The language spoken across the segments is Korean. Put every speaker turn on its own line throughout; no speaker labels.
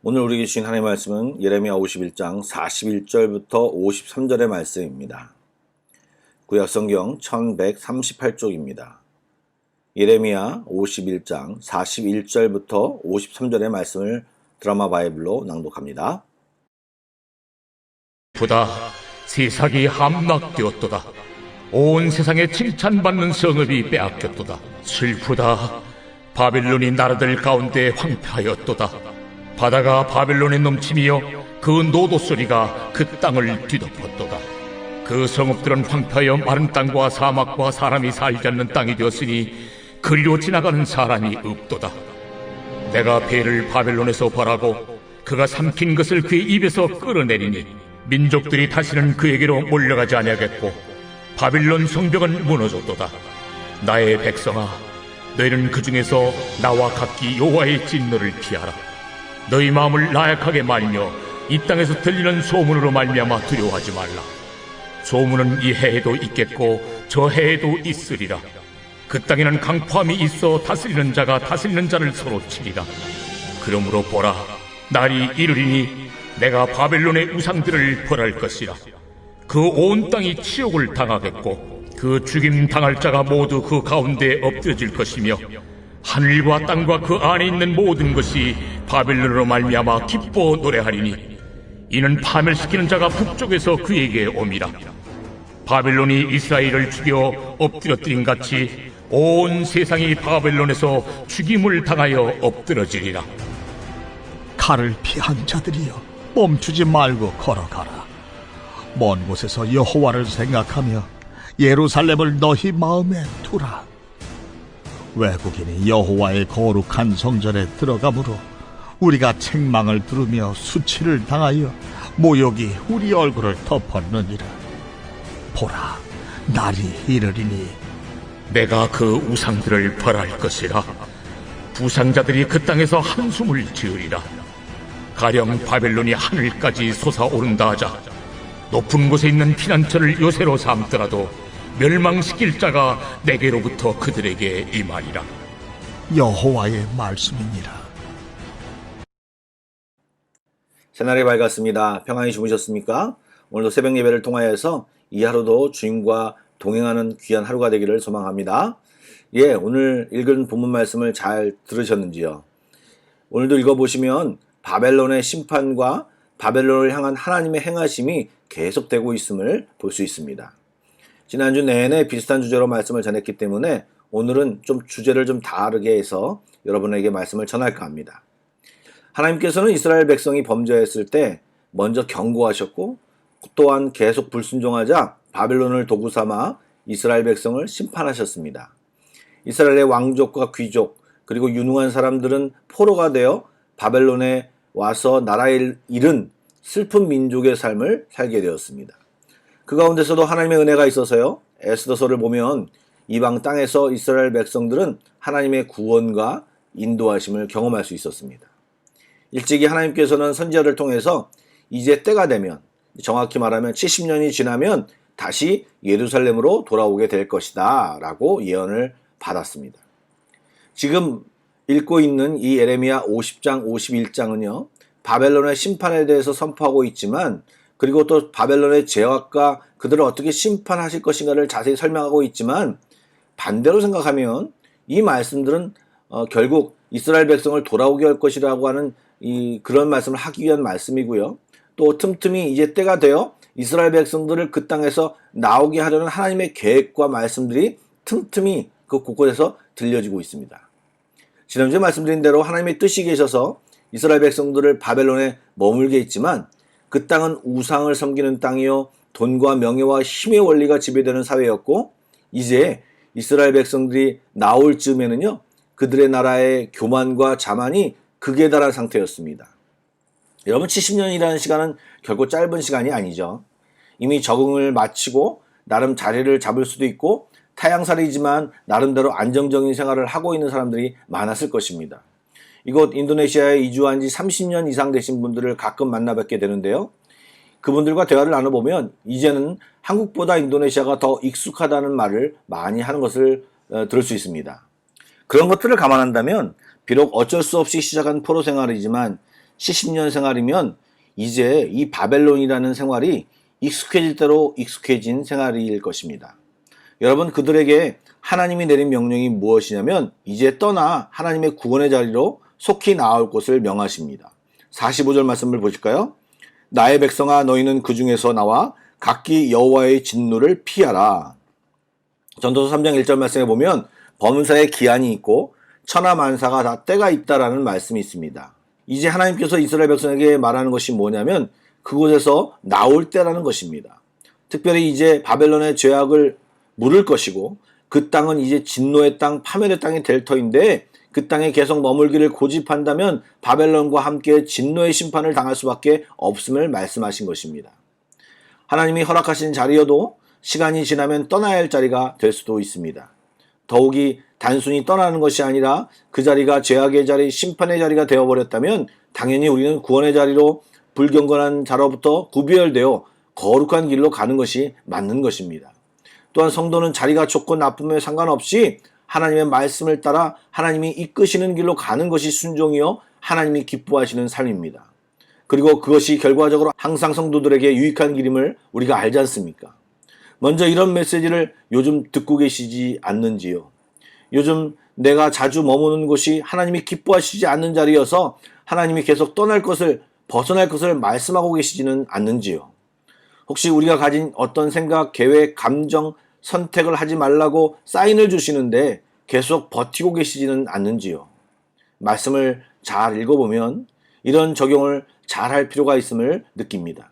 오늘 우리에게 주신 하나님의 말씀은 예레미야 51장 41절부터 53절의 말씀입니다. 구약성경 1138쪽입니다. 예레미야 51장 41절부터 53절의 말씀을 드라마 바이블로 낭독합니다.
보다 세상이 함락되었도다. 온 세상에 칭찬받는 성읍이 빼앗겼도다. 슬프다. 바벨론이 나라들 가운데 황폐하였도다. 바다가 바벨론에 넘치며 그 노도 소리가 그 땅을 뒤덮었도다. 그 성읍들은 황폐하여 마른 땅과 사막과 사람이 살지 않는 땅이 되었으니 그리로 지나가는 사람이 없도다. 내가 배를 바벨론에서 벌하고 그가 삼킨 것을 그의 입에서 끌어내리니 민족들이 다시는 그에게로 몰려가지 아니하겠고 바빌론 성벽은 무너졌도다. 나의 백성아, 너희는 그 중에서 나와 각기 여호와의 진노를 피하라. 너희 마음을 나약하게 말며 이 땅에서 들리는 소문으로 말미암아 두려워하지 말라. 소문은 이 해에도 있겠고 저 해에도 있으리라. 그 땅에는 강포함이 있어 다스리는 자가 다스리는 자를 서로 치리라. 그러므로 보라, 날이 이르리니 내가 바벨론의 우상들을 벌할 것이라. 그 온 땅이 치욕을 당하겠고 그 죽임 당할 자가 모두 그 가운데 엎드러질 것이며 하늘과 땅과 그 안에 있는 모든 것이 바벨론으로 말미암아 기뻐 노래하리니 이는 파멸시키는 자가 북쪽에서 그에게 옴이라. 바벨론이 이스라엘을 죽여 엎드러뜨린 같이 온 세상이 바벨론에서 죽임을 당하여 엎드러지리라.
칼을 피한 자들이여, 멈추지 말고 걸어가라. 먼 곳에서 여호와를 생각하며 예루살렘을 너희 마음에 두라. 외국인이 여호와의 거룩한 성전에 들어가므로 우리가 책망을 들으며 수치를 당하여 모욕이 우리 얼굴을 덮었느니라. 보라, 날이 이르리니
내가 그 우상들을 벌할 것이라. 부상자들이 그 땅에서 한숨을 지으리라. 가령 바벨론이 하늘까지 솟아오른다 하자 높은 곳에 있는 피난처를 요새로 삼더라도 멸망시킬 자가 내게로부터 그들에게 임하리라.
여호와의 말씀이니라.
새날이 밝았습니다. 평안히 주무셨습니까? 오늘도 새벽 예배를 통하여서 이 하루도 주님과 동행하는 귀한 하루가 되기를 소망합니다. 오늘 읽은 본문 말씀을 잘 들으셨는지요? 오늘도 읽어보시면 바벨론의 심판과 바벨론을 향한 하나님의 행하심이 계속되고 있음을 볼 수 있습니다. 지난주 내내 비슷한 주제로 말씀을 전했기 때문에 오늘은 좀 주제를 좀 다르게 해서 여러분에게 말씀을 전할까 합니다. 하나님께서는 이스라엘 백성이 범죄했을 때 먼저 경고하셨고 또한 계속 불순종하자 바벨론을 도구 삼아 이스라엘 백성을 심판하셨습니다. 이스라엘의 왕족과 귀족 그리고 유능한 사람들은 포로가 되어 바벨론에 와서 나라를 잃은 슬픈 민족의 삶을 살게 되었습니다. 그 가운데서도 하나님의 은혜가 있어서요, 에스더서를 보면 이방 땅에서 이스라엘 백성들은 하나님의 구원과 인도하심을 경험할 수 있었습니다. 일찍이 하나님께서는 선지자를 통해서 이제 때가 되면, 정확히 말하면 70년이 지나면 다시 예루살렘으로 돌아오게 될 것이다 라고 예언을 받았습니다. 지금 읽고 있는 이 예레미야 50장 51장은요 바벨론의 심판에 대해서 선포하고 있지만, 그리고 또 바벨론의 죄악과 그들을 어떻게 심판하실 것인가를 자세히 설명하고 있지만, 반대로 생각하면 이 말씀들은 결국 이스라엘 백성을 돌아오게 할 것이라고 하는 그런 말씀을 하기 위한 말씀이고요. 또 틈틈이 이제 때가 되어 이스라엘 백성들을 그 땅에서 나오게 하려는 하나님의 계획과 말씀들이 틈틈이 그 곳곳에서 들려지고 있습니다. 지난주에 말씀드린 대로 하나님의 뜻이 계셔서 이스라엘 백성들을 바벨론에 머물게 했지만 그 땅은 우상을 섬기는 땅이요 돈과 명예와 힘의 원리가 지배되는 사회였고, 이제 이스라엘 백성들이 나올 즈음에는요 그들의 나라의 교만과 자만이 극에 달한 상태였습니다. 여러분, 70년이라는 시간은 결코 짧은 시간이 아니죠. 이미 적응을 마치고 나름 자리를 잡을 수도 있고 타향살이지만 나름대로 안정적인 생활을 하고 있는 사람들이 많았을 것입니다. 이곳 인도네시아에 이주한 지 30년 이상 되신 분들을 가끔 만나 뵙게 되는데요. 그분들과 대화를 나눠보면 이제는 한국보다 인도네시아가 더 익숙하다는 말을 많이 하는 것을 들을 수 있습니다. 그런 것들을 감안한다면 비록 어쩔 수 없이 시작한 포로 생활이지만 70년 생활이면 이제 이 바벨론이라는 생활이 익숙해질 대로 익숙해진 생활일 것입니다. 여러분, 그들에게 하나님이 내린 명령이 무엇이냐면 이제 떠나 하나님의 구원의 자리로 속히 나아올 곳을 명하십니다. 45절 말씀을 보실까요? 나의 백성아, 너희는 그 중에서 나와 각기 여호와의 진노를 피하라. 전도서 3장 1절 말씀에 보면 범사에 기한이 있고 천하만사가 다 때가 있다라는 말씀이 있습니다. 이제 하나님께서 이스라엘 백성에게 말하는 것이 뭐냐면 그곳에서 나올 때라는 것입니다. 특별히 이제 바벨론의 죄악을 물을 것이고 그 땅은 이제 진노의 땅, 파멸의 땅이 될 터인데 그 땅에 계속 머물기를 고집한다면 바벨론과 함께 진노의 심판을 당할 수밖에 없음을 말씀하신 것입니다. 하나님이 허락하신 자리여도 시간이 지나면 떠나야 할 자리가 될 수도 있습니다. 더욱이 단순히 떠나는 것이 아니라 그 자리가 죄악의 자리, 심판의 자리가 되어버렸다면 당연히 우리는 구원의 자리로 불경건한 자로부터 구별되어 거룩한 길로 가는 것이 맞는 것입니다. 또한 성도는 자리가 좋고 나쁨에 상관없이 하나님의 말씀을 따라 하나님이 이끄시는 길로 가는 것이 순종이요 하나님이 기뻐하시는 삶입니다. 그리고 그것이 결과적으로 항상 성도들에게 유익한 길임을 우리가 알지 않습니까? 먼저 이런 메시지를 요즘 듣고 계시지 않는지요? 요즘 내가 자주 머무는 곳이 하나님이 기뻐하시지 않는 자리여서 하나님이 계속 떠날 것을, 벗어날 것을 말씀하고 계시지는 않는지요? 혹시 우리가 가진 어떤 생각, 계획, 감정, 선택을 하지 말라고 사인을 주시는데 계속 버티고 계시지는 않는지요? 말씀을 잘 읽어보면 이런 적용을 잘 할 필요가 있음을 느낍니다.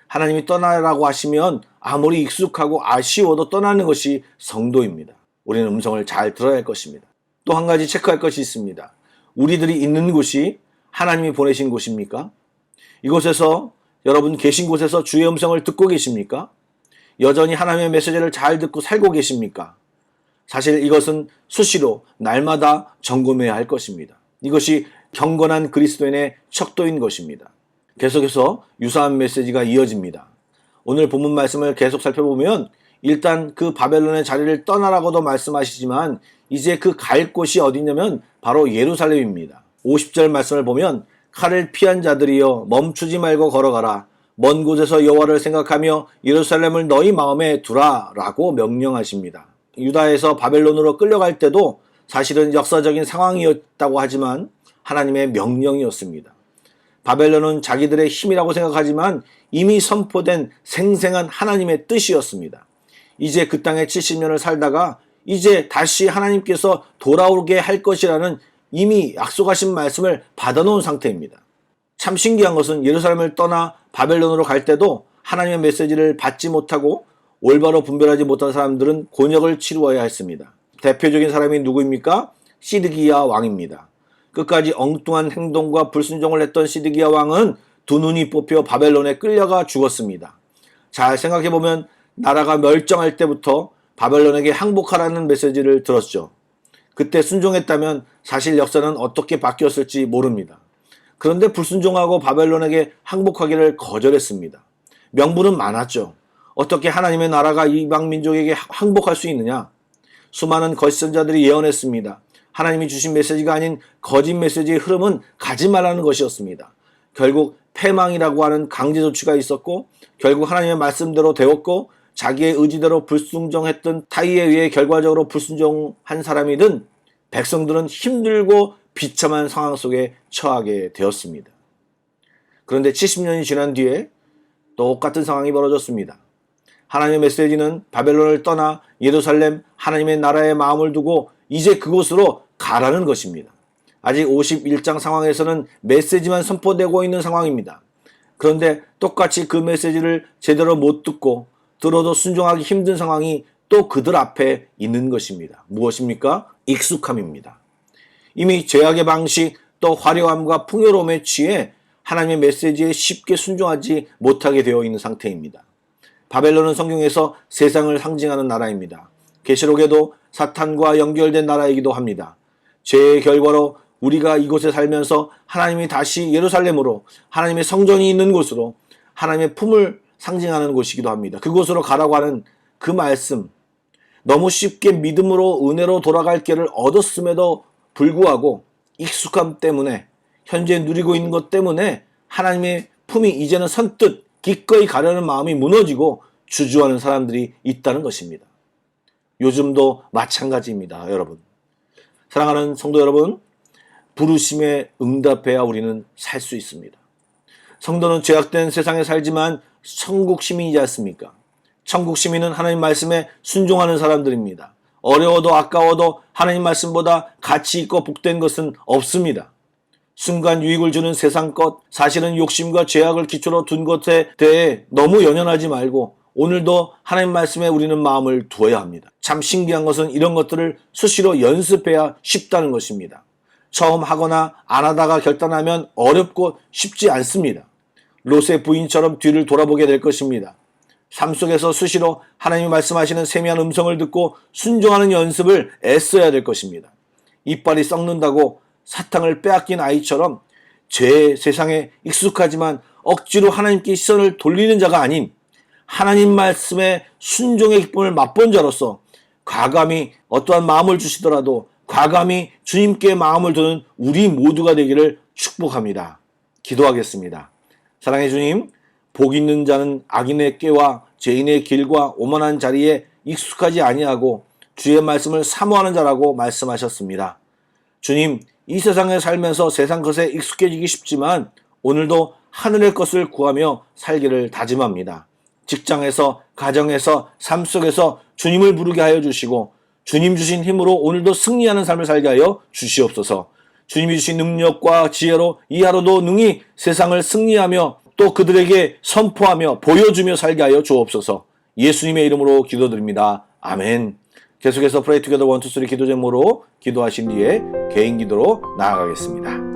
하나님이 떠나라고 하시면 아무리 익숙하고 아쉬워도 떠나는 것이 성도입니다. 우리는 음성을 잘 들어야 할 것입니다. 또 한 가지 체크할 것이 있습니다. 우리들이 있는 곳이 하나님이 보내신 곳입니까? 이곳에서, 여러분 계신 곳에서 주의 음성을 듣고 계십니까? 여전히 하나님의 메시지를 잘 듣고 살고 계십니까? 사실 이것은 수시로 날마다 점검해야 할 것입니다. 이것이 경건한 그리스도인의 척도인 것입니다. 계속해서 유사한 메시지가 이어집니다. 오늘 본문 말씀을 계속 살펴보면 일단 그 바벨론의 자리를 떠나라고도 말씀하시지만 이제 그 갈 곳이 어디냐면 바로 예루살렘입니다. 50절 말씀을 보면 칼을 피한 자들이여 멈추지 말고 걸어가라. 먼 곳에서 여호와를 생각하며 예루살렘을 너희 마음에 두라 라고 명령하십니다. 유다에서 바벨론으로 끌려갈 때도 사실은 역사적인 상황이었다고 하지만 하나님의 명령이었습니다. 바벨론은 자기들의 힘이라고 생각하지만 이미 선포된 생생한 하나님의 뜻이었습니다. 이제 그 땅에 70년을 살다가 이제 다시 하나님께서 돌아오게 할 것이라는 이미 약속하신 말씀을 받아놓은 상태입니다. 참 신기한 것은 예루살렘을 떠나 바벨론으로 갈 때도 하나님의 메시지를 받지 못하고 올바로 분별하지 못한 사람들은 곤역을 치루어야 했습니다. 대표적인 사람이 누구입니까? 시드기야 왕입니다. 끝까지 엉뚱한 행동과 불순종을 했던 시드기야 왕은 두 눈이 뽑혀 바벨론에 끌려가 죽었습니다. 잘 생각해보면 나라가 멸정할 때부터 바벨론에게 항복하라는 메시지를 들었죠. 그때 순종했다면 사실 역사는 어떻게 바뀌었을지 모릅니다. 그런데 불순종하고 바벨론에게 항복하기를 거절했습니다. 명분은 많았죠. 어떻게 하나님의 나라가 이방 민족에게 항복할 수 있느냐? 수많은 거짓 선자들이 예언했습니다. 하나님이 주신 메시지가 아닌 거짓 메시지의 흐름은 가지 말라는 것이었습니다. 결국 패망이라고 하는 강제 조치가 있었고 결국 하나님의 말씀대로 되었고 자기의 의지대로 불순종했던 타의에 의해 결과적으로 불순종한 사람이든 백성들은 힘들고 비참한 상황 속에 처하게 되었습니다. 그런데 70년이 지난 뒤에 똑같은 상황이 벌어졌습니다. 하나님의 메시지는 바벨론을 떠나 예루살렘 하나님의 나라에 마음을 두고 이제 그곳으로 가라는 것입니다. 아직 51장 상황에서는 메시지만 선포되고 있는 상황입니다. 그런데 똑같이 그 메시지를 제대로 못 듣고 들어도 순종하기 힘든 상황이 또 그들 앞에 있는 것입니다. 무엇입니까? 익숙함입니다. 이미 죄악의 방식 또 화려함과 풍요로움에 취해 하나님의 메시지에 쉽게 순종하지 못하게 되어 있는 상태입니다. 바벨론은 성경에서 세상을 상징하는 나라입니다. 계시록에도 사탄과 연결된 나라이기도 합니다. 죄의 결과로 우리가 이곳에 살면서 하나님이 다시 예루살렘으로 하나님의 성전이 있는 곳으로 하나님의 품을 상징하는 곳이기도 합니다. 그곳으로 가라고 하는 그 말씀, 너무 쉽게 믿음으로 은혜로 돌아갈 길을 얻었음에도 불구하고 익숙함 때문에 현재 누리고 있는 것 때문에 하나님의 품이 이제는 선뜻 기꺼이 가려는 마음이 무너지고 주저하는 사람들이 있다는 것입니다. 요즘도 마찬가지입니다, 여러분. 사랑하는 성도 여러분, 부르심에 응답해야 우리는 살 수 있습니다. 성도는 죄악된 세상에 살지만 천국 시민이지 않습니까? 천국 시민은 하나님 말씀에 순종하는 사람들입니다. 어려워도 아까워도 하나님 말씀보다 가치 있고 복된 것은 없습니다. 순간 유익을 주는 세상 것, 사실은 욕심과 죄악을 기초로 둔 것에 대해 너무 연연하지 말고 오늘도 하나님 말씀에 우리는 마음을 두어야 합니다. 참 신기한 것은 이런 것들을 수시로 연습해야 쉽다는 것입니다. 처음 하거나 안 하다가 결단하면 어렵고 쉽지 않습니다. 롯의 부인처럼 뒤를 돌아보게 될 것입니다. 삶 속에서 수시로 하나님이 말씀하시는 세미한 음성을 듣고 순종하는 연습을 애써야 될 것입니다. 이빨이 썩는다고 사탕을 빼앗긴 아이처럼 죄의 세상에 익숙하지만 억지로 하나님께 시선을 돌리는 자가 아닌 하나님 말씀에 순종의 기쁨을 맛본 자로서 과감히 어떠한 마음을 주시더라도 과감히 주님께 마음을 두는 우리 모두가 되기를 축복합니다. 기도하겠습니다. 사랑의 주님, 복 있는 자는 악인의 꾀와 죄인의 길과 오만한 자리에 익숙하지 아니하고 주의 말씀을 사모하는 자라고 말씀하셨습니다. 주님, 이 세상에 살면서 세상 것에 익숙해지기 쉽지만 오늘도 하늘의 것을 구하며 살기를 다짐합니다. 직장에서, 가정에서, 삶 속에서 주님을 부르게 하여 주시고 주님 주신 힘으로 오늘도 승리하는 삶을 살게 하여 주시옵소서. 주님이 주신 능력과 지혜로 이 하루도 능히 세상을 승리하며 또 그들에게 선포하며 보여주며 살게 하여 주옵소서. 예수님의 이름으로 기도드립니다. 아멘. 계속해서 Pray Together 1, 2, 3 기도 제목으로 기도하신 뒤에 개인 기도로 나아가겠습니다.